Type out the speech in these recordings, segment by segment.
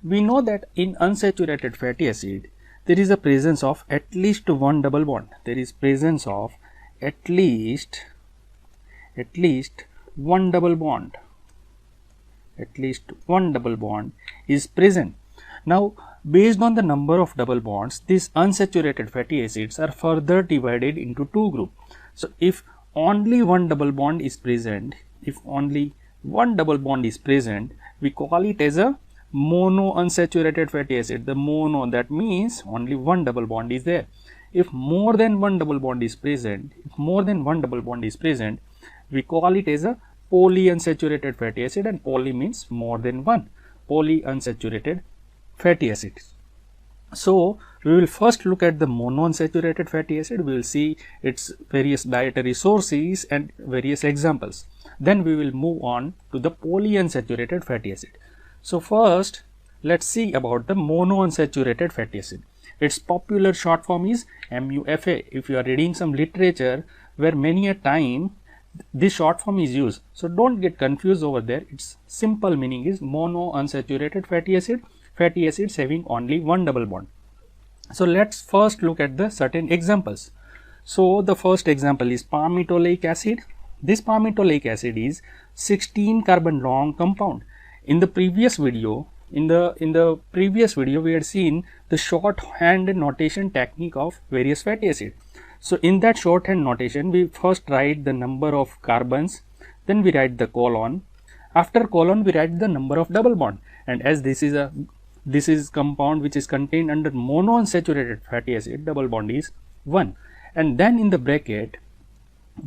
we know that in unsaturated fatty acid there is a presence of at least one double bond. There is presence of at least one double bond. At least one double bond is present. Now, based on the number of double bonds, these unsaturated fatty acids are further divided into two groups. So, if only one double bond is present, we call it as a mono unsaturated fatty acid. The mono, that means only one double bond is there. If more than one double bond is present, we call it as a polyunsaturated fatty acid, and poly means more than one. Polyunsaturated fatty acids. So, we will first look at the monounsaturated fatty acid. We will see its various dietary sources and various examples. Then we will move on to the polyunsaturated fatty acid. So, first let us see about the monounsaturated fatty acid. Its popular short form is MUFA. If you are reading some literature where many a time this short form is used, so don't get confused over there. Its simple meaning is monounsaturated fatty acid, fatty acids having only one double bond. So, let us first look at the certain examples. So, the first example is palmitoleic acid. This palmitoleic acid is 16 carbon long compound. In the previous video, we had seen the shorthand notation technique of various fatty acids. So, in that shorthand notation, we first write the number of carbons, then we write the colon. After colon, we write the number of double bond. And as this is compound which is contained under monounsaturated fatty acid, double bond is 1. And then in the bracket,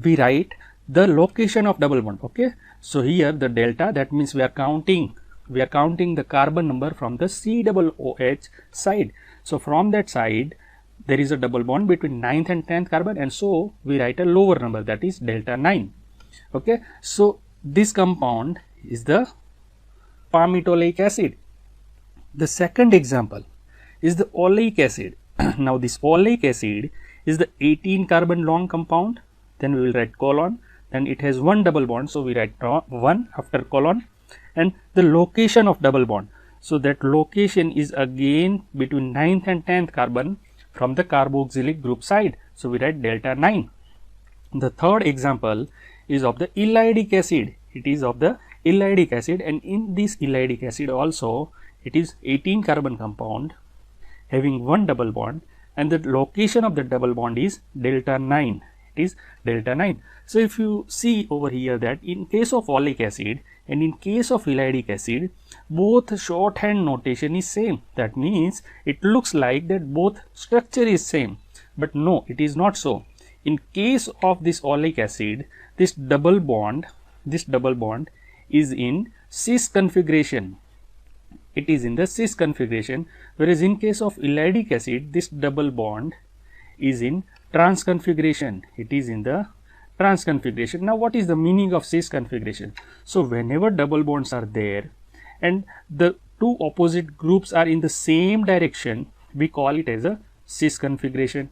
we write the location of double bond. Okay. So, here the delta, that means we are counting the carbon number from the COOH side. So, from that side, there is a double bond between 9th and 10th carbon, and so we write a lower number, that is delta 9. Okay. So, this compound is the palmitoleic acid. The second example is the oleic acid. Now, this oleic acid is the 18 carbon long compound, then we will write colon, then it has one double bond, so we write 1 after colon, and the location of double bond. So, that location is again between 9th and 10th carbon from the carboxylic group side. So, we write delta 9. The third example is of the elliodic acid. It is of the elliodic acid, and in this elliodic acid also it is 18 carbon compound having one double bond, and the location of the double bond is delta 9. It is delta 9. So, if you see over here that in case of oleic acid and in case of elliodic acid, both shorthand notation is same. That means it looks like that both structure is same, but no, it is not so. In case of this oleic acid, this double bond is in cis configuration. It is in the cis configuration, whereas in case of elliodic acid, this double bond is in trans configuration. It is in the trans configuration. Now, what is the meaning of cis configuration? So, whenever double bonds are there and the two opposite groups are in the same direction, we call it as a cis configuration.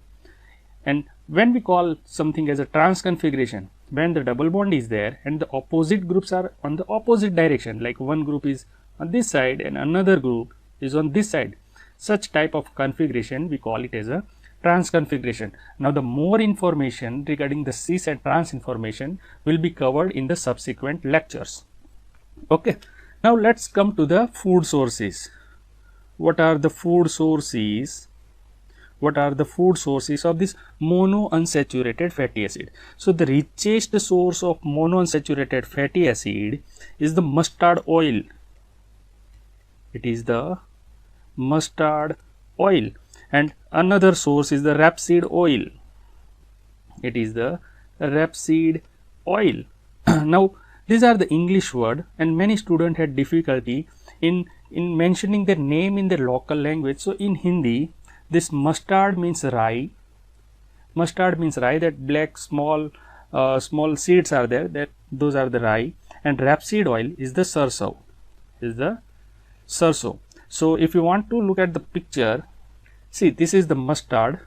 And when we call something as a trans configuration, when the double bond is there and the opposite groups are on the opposite direction, like one group is on this side and another group is on this side, such type of configuration we call it as a trans configuration. Now, the more information regarding the cis and trans information will be covered in the subsequent lectures. Okay. Now, let us come to the food sources. What are the food sources? What are the food sources of this monounsaturated fatty acid? So, the richest source of monounsaturated fatty acid is the mustard oil. It is the mustard oil. And another source is the rapeseed oil. It is the rapeseed oil. Now, these are the English word, and many students had difficulty in mentioning their name in their local language. So, in Hindi, this mustard means rye. Mustard means rye, that black small seeds are there, those are the rye, and rapeseed oil is the sarso. So, if you want to look at the picture, see, this is the mustard,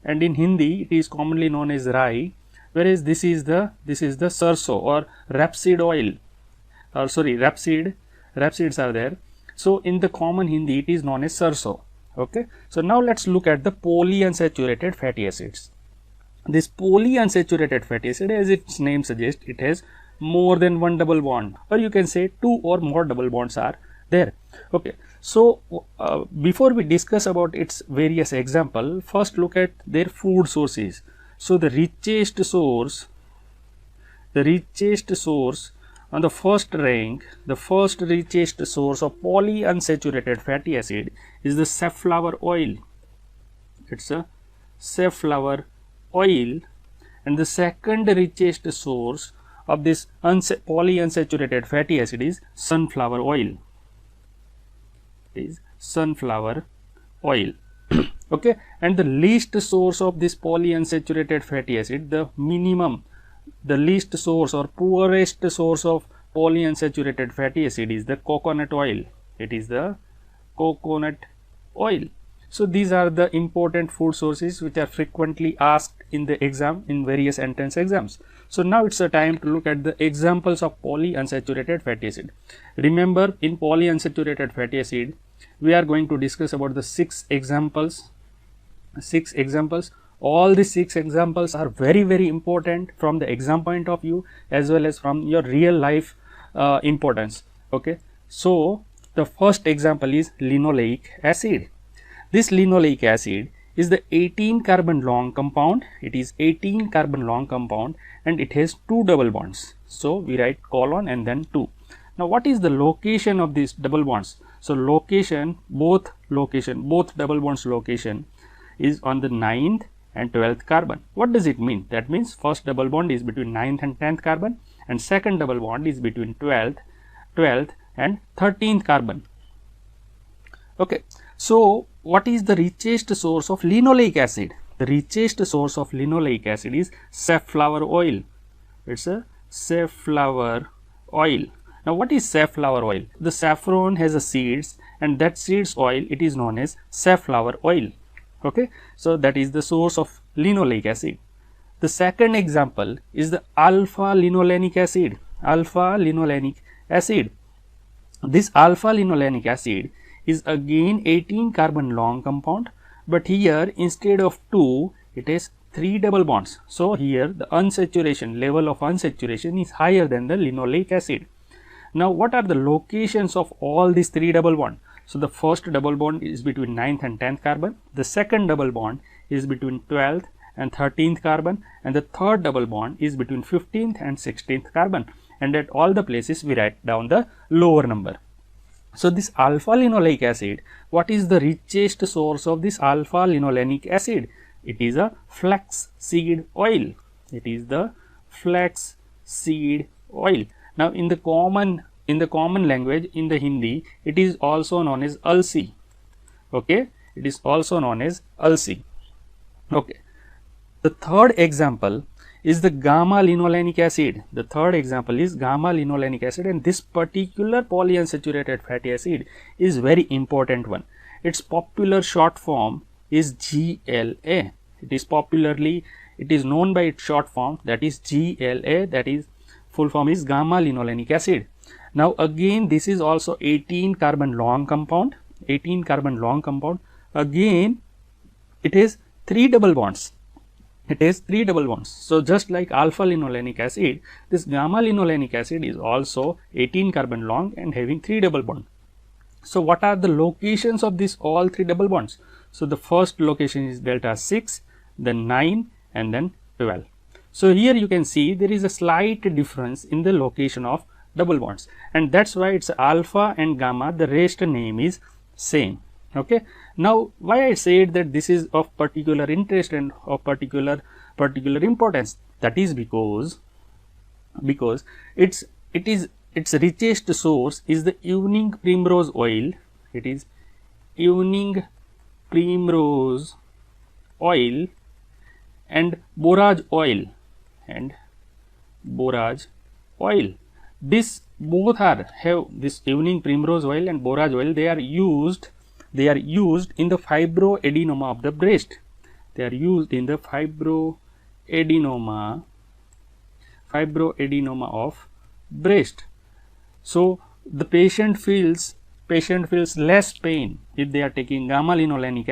and in Hindi it is commonly known as rye, whereas this is the sarso or rapeseed oil, rapeseed rapeseeds are there. So in the common Hindi it is known as sarso. Okay. So now let's look at the polyunsaturated fatty acids. This polyunsaturated fatty acid, as its name suggests, it has more than one double bond, or you can say two or more double bonds are there. Okay. So before we discuss about its various example, first look at their food sources. So the richest source on the first rank, the first richest source of polyunsaturated fatty acid is the safflower oil. It's a safflower oil. And the second richest source of this polyunsaturated fatty acid is sunflower oil. Okay. And the least source of this polyunsaturated fatty acid, the least source or poorest source of polyunsaturated fatty acid is the coconut oil. It is the coconut oil. So these are the important food sources which are frequently asked in the exam, in various entrance exams. So now it's a time to look at the examples of polyunsaturated fatty acid. Remember, in polyunsaturated fatty acid we are going to discuss about the 6 examples. All the 6 examples are very, very important from the exam point of view as well as from your real life importance. Okay. So the first example is linoleic acid. This linoleic acid is the 18 carbon long compound. It is 18 carbon long compound and it has 2 double bonds. So we write colon and then 2. Now what is the location of these double bonds? So both double bonds location is on the 9th and 12th carbon. What does it mean? That means first double bond is between 9th and 10th carbon and second double bond is between 12th and 13th carbon. Okay. So what is the richest source of linoleic acid? The richest source of linoleic acid is safflower oil. It's a safflower oil. Now what is safflower oil? The saffron has a seeds and that seeds oil, it is known as safflower oil. Okay. So that is the source of linoleic acid. The second example is the alpha linolenic acid. This alpha linolenic acid is again 18 carbon long compound, but here instead of 2 it has 3 double bonds. So here the level of unsaturation is higher than the linoleic acid. Now what are the locations of all these 3 double bonds? So the first double bond is between 9th and 10th carbon, the second double bond is between 12th and 13th carbon, and the third double bond is between 15th and 16th carbon, and at all the places we write down the lower number. So this alpha linoleic acid, what is the richest source of this alpha linolenic acid? It is a flax seed oil. It is the flax seed oil. Now in the common language, in the Hindi, it is also known as alsi. Okay, it is also known as alsi. Okay. The third example is the gamma linolenic acid. The third example is gamma linolenic acid, and this particular polyunsaturated fatty acid is very important one. Its popular short form is GLA. It is known by its short form, that is GLA, that is full form is gamma linolenic acid. Now again this is also 18 carbon long compound. Again it has 3 double bonds. So just like alpha linolenic acid, this gamma linolenic acid is also 18 carbon long and having 3 double bonds. So what are the locations of this all 3 double bonds? So the first location is delta 6, then 9 and then 12. So here you can see there is a slight difference in the location of double bonds, and that's why it's alpha and gamma, the rest name is same. Okay. Now why I said that this is of particular interest and of particular importance, that is because its richest source is the evening primrose oil. It is evening primrose oil and borage oil This both have this evening primrose oil and borage oil. They are used in the fibroadenoma of the breast. They are used in the fibroadenoma of breast. So the patient feels less pain if they are taking gamma linolenic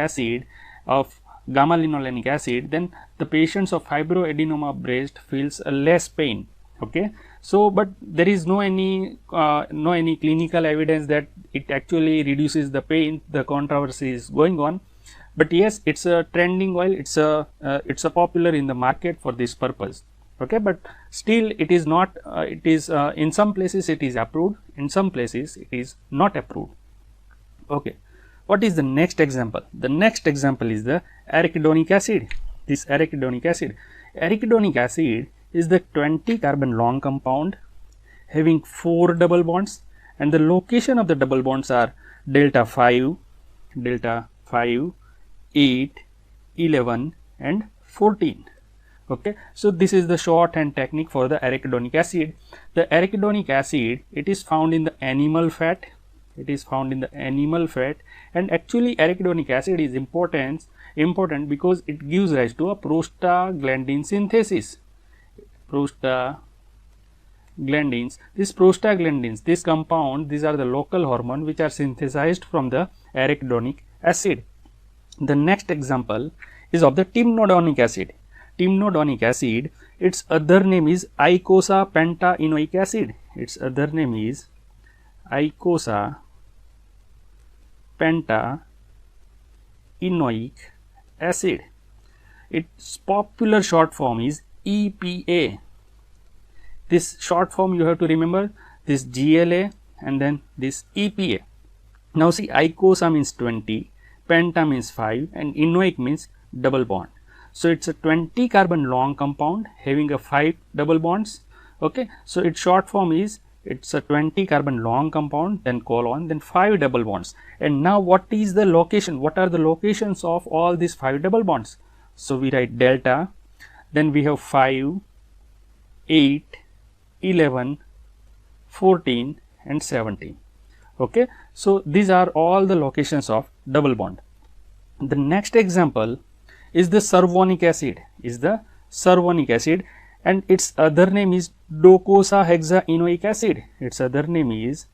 acid then the patients of fibroadenoma of breast feels less pain. Okay, so but there is no any clinical evidence that it actually reduces the pain. The controversy is going on, but yes, it's a trending oil, it's a popular in the market for this purpose. Okay, but still it is not it is in some places it is approved, in some places it is not approved. Okay, what is the next example? The next example is the arachidonic acid. This arachidonic acid is the 20 carbon long compound having 4 double bonds, and the location of the double bonds are delta 5, 8, 11 and 14. Okay, so this is the shorthand technique for the arachidonic acid. The arachidonic acid, it is found in the animal fat. It is found in the animal fat, and actually arachidonic acid is important because it gives rise to a prostaglandin synthesis. Prostaglandins, this compound, these are the local hormone which are synthesized from the arachidonic acid. The next example is of the timnodonic acid. Timnodonic acid, its other name is icosapentaenoic acid. Its other name is icosapentaenoic acid. Its popular short form is EPA. This short form you have to remember, this GLA and then this EPA. Now see, icosa means 20, penta means 5 and enoic means double bond. So it's a 20 carbon long compound having a 5 double bonds. Okay, so its short form is, it's a 20 carbon long compound, then colon, then 5 double bonds. And now what is the location? What are the locations of all these 5 double bonds? So we write delta, then we have 5, 8, 11, 14 and 17. Okay, so these are all the locations of double bond. The next example is the cervonic acid, and its other name is docosahexaenoic acid. Its other name is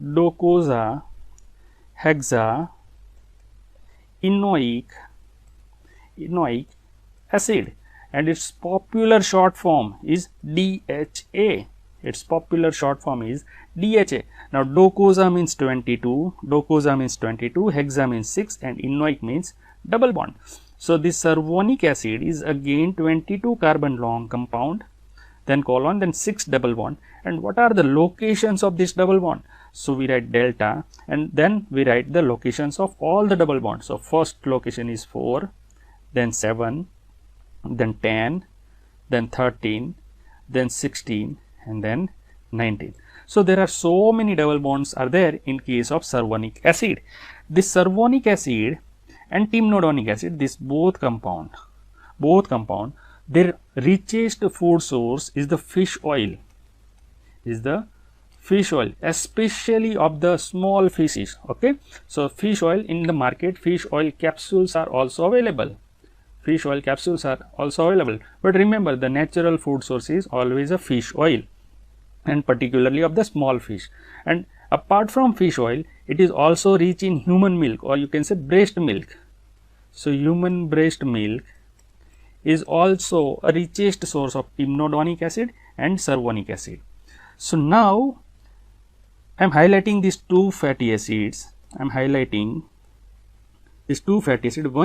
docosahexaenoic acid, and its popular short form is DHA. Its popular short form is DHA. Now docosa means 22, hexa means 6 and enoic means double bond. So this cervonic acid is again 22 carbon long compound, then colon, then 6 double bond. And what are the locations of this double bond? So we write delta and then we write the locations of all the double bonds. So first location is 4, then 7, then 10, then 13, then 16 and then 19. So there are so many double bonds are there in case of cervonic acid. This cervonic acid and timnodonic acid, this both compound, their richest food source is the fish oil, especially of the small fishes. Okay, so fish oil in the market, fish oil capsules are also available. But remember, the natural food source is always a fish oil, and particularly of the small fish. And apart from fish oil, it is also rich in human milk, or you can say breast milk. So human breast milk is also a richest source of timnodonic acid and cervonic acid. So now I am highlighting these two fatty acids. One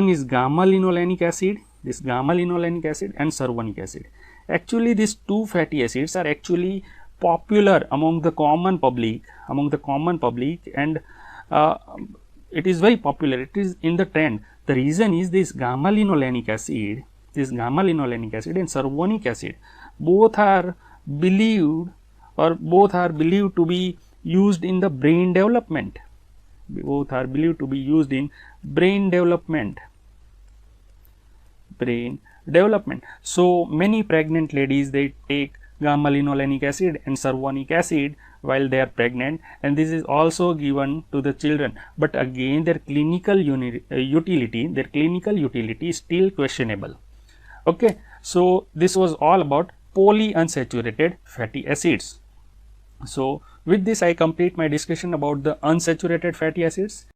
is gamma linolenic acid, and cervonic acid. Actually, these two fatty acids are actually popular among the common public, and it is very popular. It is in the trend. The reason is this gamma linolenic acid and cervonic acid both are believed to be used in the brain development. So many pregnant ladies, they take gamma linolenic acid and cervonic acid while they are pregnant, and this is also given to the children, but again their clinical utility is still questionable. Okay, so this was all about polyunsaturated fatty acids. So With this, I complete my discussion about the unsaturated fatty acids.